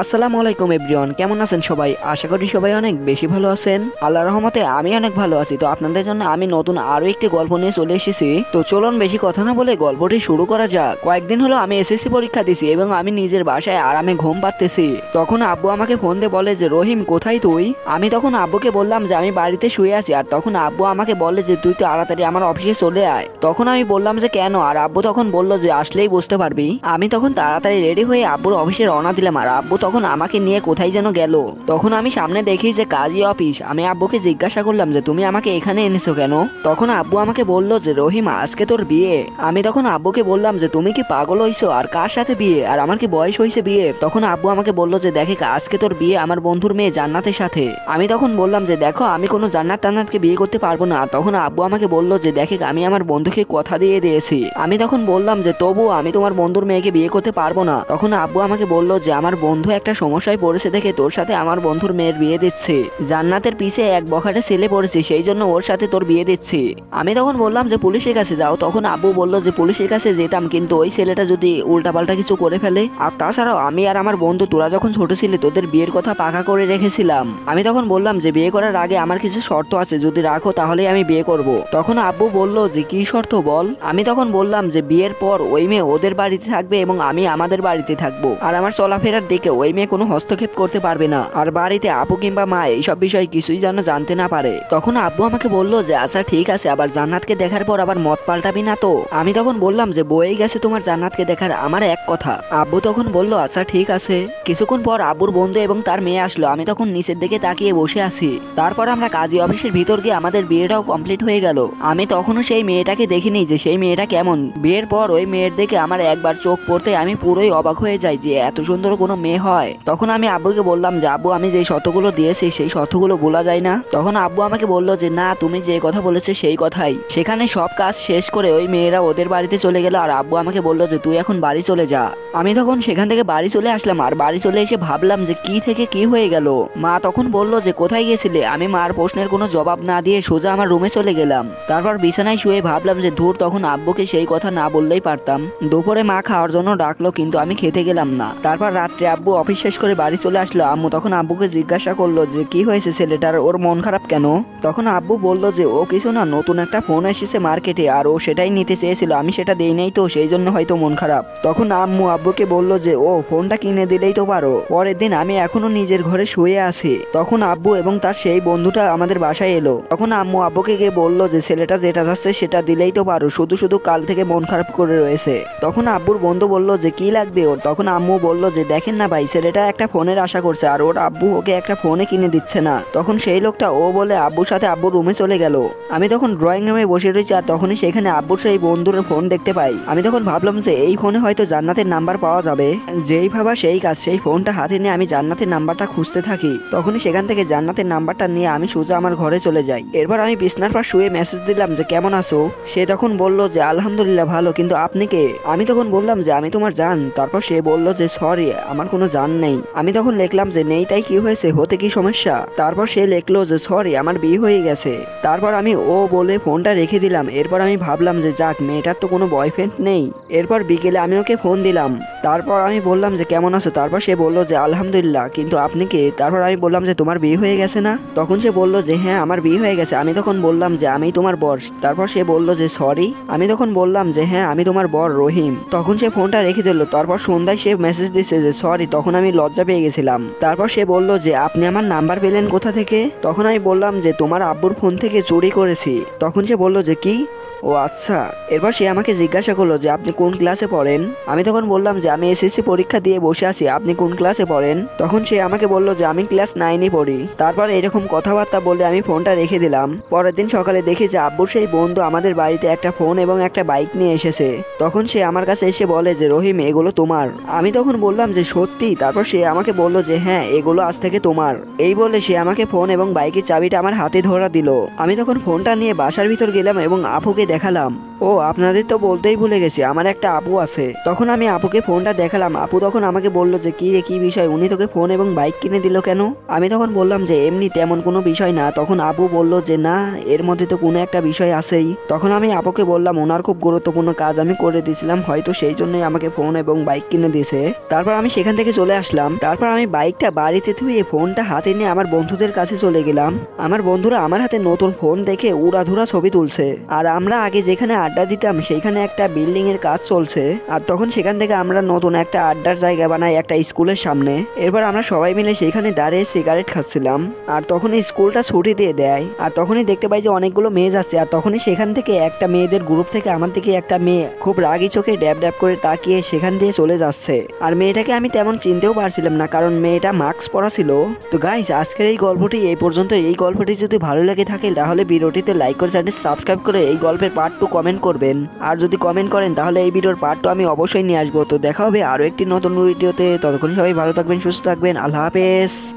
আসসালামু আলাইকুম এভরিওয়ান, কেমন আছেন সবাই? আশা করি সবাই অনেক বেশি ভালো আছেন। আল্লাহর রহমতে আমি অনেক ভালো আছি। তো আপনাদের জন্য আমি নতুন আরো একটি গল্প নিয়ে চলে এসেছি। তো চলুন বেশি কথা না বলে গল্পটি শুরু করা যাক। কয়েকদিন হলো আমি এসএসসি পরীক্ষা দিছি এবং আমি নিজের বাসায় আরামে ঘুম পাড়তেছি। তখন আব্বু আমাকে ফোন দিয়ে বলে যে রহিম কোথায় তুই? আমি তখন আব্বুকে বললাম যে আমি বাড়িতে শুয়ে আছি। আর তখন আব্বু আমাকে বলে যে তুই তাড়াতাড়ি আমার অফিসে চলে আয়। তখন আমি বললাম যে কেন? আর আব্বু তখন বলল যে আসলেই বুঝতে পারবি। আমি তখন তাড়াতাড়ি রেডি হয়ে আব্বুর অফিসে রওনা দিলাম। আর আব্বু তখন আমাকে নিয়ে কোথায় যেন গেল। তখন আমি সামনে দেখি যে কাজী অফিস। আমি আব্বুকে জিজ্ঞাসা করলাম যে তুমি আমাকে এখানে এনেছো কেন? তখন আব্বু আমাকে বলল যে রহিম আজকে তোর বিয়ে। আমি তখন আব্বুকে বললাম যে তুমি কি পাগল হইছো? আর কার সাথে বিয়ে? আর আমার কি বয়স হয়েছে বিয়ে? তখন আব্বু আমাকে বলল যে দেখে আজকে তোর বিয়ে আমার বন্ধুর মেয়ে জান্নাতের সাথে। আমি তখন বললাম যে দেখো আমি কোনো জান্নাত টান্নাতকে বিয়ে করতে পারবো না। তখন আব্বু আমাকে বলল যে দেখে আমি আমার বন্ধুকে কথা দিয়ে দিয়েছি। আমি তখন বললাম যে তবুও আমি তোমার বন্ধুর মেয়েকে বিয়ে করতে পারবো না। তখন আব্বু আমাকে বলল যে আমার বন্ধু একটা সমস্যায় পড়েছে দেখে তোর সাথে আমার বন্ধুর মেয়ের বিয়ে দিচ্ছে। জান্নাতের পিছে এক বখাটে ছেলে পড়েছে, সেই জন্য ওর সাথে তোর বিয়ে দিচ্ছি। আমি তখন বললাম যে পুলিশের কাছে যাও। তখন আব্বু বলল যে পুলিশের কাছে যেতাম, কিন্তু ওই ছেলেটা যদি উল্টাপাল্টা কিছু করে ফেলে। আর তাছাড়াও আমি আর আমার বন্ধু তোরা যখন ছোট ছিলি তোদের বিয়ের কথা পাকা করে রেখেছিলাম। আমি তখন বললাম যে বিয়ে করার আগে আমার কিছু শর্ত আছে, যদি রাখো তাহলেই আমি বিয়ে করব। তখন আব্বু বলল যে কি শর্ত বল? আমি তখন বললাম যে বিয়ের পর ওই মেয়ে ওদের বাড়িতে থাকবে এবং আমি আমাদের বাড়িতে থাকবো। আর আমার চলাফেরার দিকে ওই মেয়ে কোনো হস্তক্ষেপ করতে পারবে না। আর বাড়িতে আপু কিংবা মা এইসব বিষয় কিছুই যেন জানতে না পারে। তখন আব্বু আমাকে বলল যে আচ্ছা ঠিক আছে, আবার জান্নাতকে দেখার পর আবার মত পাল্টাবি না তো? আমি তখন বললাম যে বয়েই গেছে তোমার জান্নাতকে দেখার, আমার এক কথা। আব্বু তখন বলল আচ্ছা ঠিক আছে। কিছুক্ষণ পর আব্বুর বন্ধু এবং তার মেয়ে আসলো। আমি তখন নিচের দিকে তাকিয়ে বসে আছি। তারপর আমরা কাজী অফিসের ভিতর গিয়ে আমাদের বিয়েটাও কমপ্লিট হয়ে গেল। আমি তখনও সেই মেয়েটাকে দেখিনি যে সেই মেয়েটা কেমন। বিয়ের পর ওই মেয়ের দিকে আমার একবার চোখ পড়তে আমি পুরোই অবাক হয়ে যাই যে এত সুন্দর কোনো মেয়ে হয়। তখন আমি আব্বুকে বললাম যে আব্বু আমি যেই শর্তগুলো দিয়েছি সেই শর্তগুলো ভোলা যায় না? তখন আব্বু আমাকে বলল যে না, তুমি যে কথা বলেছো সেই কথাই। সেখানে সব কাজ শেষ করে ওই মেয়েরা ওদের বাড়িতে চলে গেল। আর আব্বু আমাকে বলল যে তুই এখন বাড়ি চলে যা। আমি তখন সেখান থেকে বাড়ি চলে আসলাম। আর বাড়ি চলে এসে ভাবলাম যে কি থেকে কি হয়ে গেল। মা তখন বলল যে কোথায় গেছিলে? আমি মার প্রশ্নের কোনো জবাব না দিয়ে সোজা আমার রুমে চলে গেলাম। তারপর বিছানায় শুয়ে ভাবলাম যে ধুর, তখন আব্বুকে সেই কথা না বললেই পারতাম। দুপুরে মা খাওয়ার জন্য ডাকলো, কিন্তু আমি খেতে গেলাম না। তারপর রাত্রে আব্বু অফিস শেষ করে বাড়ি চলে আসলো। আম্মু তখন আব্বুকে জিজ্ঞাসা করলো যে কি হয়েছে ছেলেটার, ওর মন খারাপ কেন? তখন আব্বু বলল যে ও কিছু না, নতুন একটা ফোন এসেছে মার্কেটে আর ও সেটাই নিতে চেয়েছিল, আমি সেটা দেই নাই তো সেই জন্য হয়তো মন খারাপ। তখন আম্মু আব্বুকে বলল যে ও ফোনটা কিনে দিলেই তো পারো। পরের দিন আমি এখনো নিজের ঘরে শুয়ে আছি। তখন আব্বু এবং তার সেই বন্ধুটা আমাদের বাসায় এলো। তখন আম্মু আব্বুকে গিয়ে বলল যে ছেলেটা যেটা যাচ্ছে সেটা দিলেই তো পারো, শুধু শুধু কাল থেকে মন খারাপ করে রয়েছে। তখন আব্বুর বন্ধু বলল যে কি লাগবে ওর? তখন আম্মু বলল যে দেখেন না ভাই, ছেলেটা একটা ফোনের আশা করছে আর ওর আব্বু ওকে একটা ফোনে কিনে দিচ্ছে না। তখন সেই লোকটা ও বলে আব্বুর সাথে আব্বুর রুমে চলে গেল। আমি তখন ড্রয়িং রুমে বসে রয়েছি আর তখনই সেখানে আব্বুর সেই বন্ধুর ফোন দেখতে পাই। আমি তখন ভাবলাম যে এই ফোনে হয়তো জান্নাতের নাম্বার পাওয়া যাবে। যেই ভাবা সেই কাজ, সেই ফোনটা হাতে নিয়ে আমি জান্নাতের নাম্বারটা খুঁজতে থাকি। তখনই সেখান থেকে জান্নাতের নাম্বারটা নিয়ে আমি সোজা আমার ঘরে চলে যাই। এরপর আমি বিছনার পর শুয়ে মেসেজ দিলাম যে কেমন আছো? সে তখন বলল যে আলহামদুলিল্লাহ ভালো, কিন্তু আপনি কে? আমি তখন বললাম যে আমি তোমার জান। তারপর সে বলল যে সরি আমার কোনো জান নেই। আমি তখন লিখলাম যে নেই তাই কি হয়েছে, হতে কি সমস্যা? তারপর সে লিখলো যে সরি আমার বিয়ে হয়ে গেছে। তারপর আমি ও বলে ফোনটা রেখে দিলাম। এরপর আমি ভাবলাম যে যাক, মেয়েটার তো কোনো বয়ফ্রেন্ড নেই। এরপর বিকেলে আমি ওকে ফোন দিলাম। তারপর আমি বললাম যে কেমন আছো? তারপর সে বলল যে আলহামদুলিল্লাহ, কিন্তু আপনি কে? তারপর আমি বললাম যে তোমার বিয়ে হয়ে গেছে না? তখন সে বলল যে হ্যাঁ আমার বিয়ে হয়ে গেছে। আমি তখন বললাম যে আমি তোমার বর। তারপর সে বলল যে সরি। আমি তখন বললাম যে হ্যাঁ আমি তোমার বর রহিম। তখন সে ফোনটা রেখে দিল। তারপর সন্ধ্যায় সে মেসেজ দিচ্ছে যে সরি। তখন আমি লজ্জা পেয়ে গেছিলাম। তারপর সে বলল যে আপনি আমার নাম্বার পেলেন কোথা থেকে? তখন আমি বললাম যে তোমার আব্বুর ফোন থেকে চুরি করেছি। তখন সে বলল যে কি? ও আচ্ছা। এরপর সে আমাকে জিজ্ঞাসা করলো যে আপনি কোন ক্লাসে পড়েন? আমি তখন বললাম যে আমি এসএসসি পরীক্ষা দিয়ে বসে আছি, আপনি কোন ক্লাসে পড়েন? তখন সে আমাকে বলল যে আমি ক্লাস 9-এ পড়ি। তারপর এরকম কথাবার্তা বলে আমি ফোনটা রেখে দিলাম। পরের দিন সকালে দেখি যে আব্বুর সেই বন্ধু আমাদের বাড়িতে একটা ফোন এবং একটা বাইক নিয়ে এসেছে। তখন সে আমার কাছে এসে বলে যে রহিম এগুলো তোমার। আমি তখন বললাম যে সত্যি? তারপর সে আমাকে বলল যে হ্যাঁ এগুলো আজ থেকে তোমার। এই বলে সে আমাকে ফোন এবং বাইকের চাবিটা আমার হাতে ধরা দিল। আমি তখন ফোনটা নিয়ে বাসার ভিতর গেলাম এবং আপুকে দেখালাম। ও আপনাদের তো বলতেই ভুলে গেছি, আমার একটা আপু আছে। তখন আমি আপুকে ফোনটা দেখালাম। আপু তখন আমাকে বলল যে কি রে, কি বিষয়, উনি তোকে ফোন এবং বাইক কিনে দিল কেন? আমি তখন বললাম যে এমনি, তেমন কোনো বিষয় না। তখন আপু বলল যে না, এর মধ্যে তো কোনো একটা বিষয় আছেই। তখন আমি আপুকে বললাম ওনার খুব গুরুত্বপূর্ণ কাজ আমি করে দিয়েছিলাম, হয়তো সেই জন্যই আমাকে ফোন এবং বাইক কিনে দিয়েছে। তারপর আমি সেখান থেকে চলে আসলাম। তারপর আমি বাইকটা বাড়িতে থুয়ে ফোনটা হাতে নিয়ে আমার বন্ধুদের কাছে চলে গেলাম। আমার বন্ধুরা আমার হাতে নতুন ফোন দেখে উড়াধুরা ছবি তুলছে। আর আমরা আগে যেখানে আড্ডা দিতাম সেইখানে একটা বিল্ডিং এর কাজ চলছে। আর তখন সেখান থেকে আমরা নতুন একটা আড্ডার জায়গা বানাই একটা স্কুলের সামনে। এরপর আমরা সবাই মিলে সেখানে দাঁড়িয়ে সিগারেট খাচ্ছিলাম। আর তখনই স্কুলটা ছুটি দিয়ে দেয়। আর তখনই দেখতে পাই যে অনেকগুলো মেয়ে যাচ্ছে। আর তখনই সেখান থেকে একটা মেয়েদের গ্রুপ থেকে আমার দিকে একটা মেয়ে খুব রাগি চোখে ড্যাব ড্যাব করে তাকিয়ে সেখান দিয়ে চলে যাচ্ছে। আর মেয়েটাকে আমি তেমন চিনতেও পারছিলাম না, কারণ মেয়েটা মাস্ক পরা ছিল। তো গাইস, আজকের এই গল্পটি এই পর্যন্ত। এই গল্পটি যদি ভালো লেগে থাকে তাহলে ভিডিওটিতে লাইক করে চ্যানেল সাবস্ক্রাইব করে এই গল্পের পার্ট 2 কমেন্ট করবেন। আর যদি কমেন্ট করেন তাহলে এই ভিডিওর পার্ট 2 আমি অবশ্যই নিয়ে আসবো। তো দেখা হবে আরো একটি নতুন ভিডিওতে। ততক্ষণ সবাই ভালো থাকবেন, সুস্থ থাকবেন। আল্লাহ হাফেজ।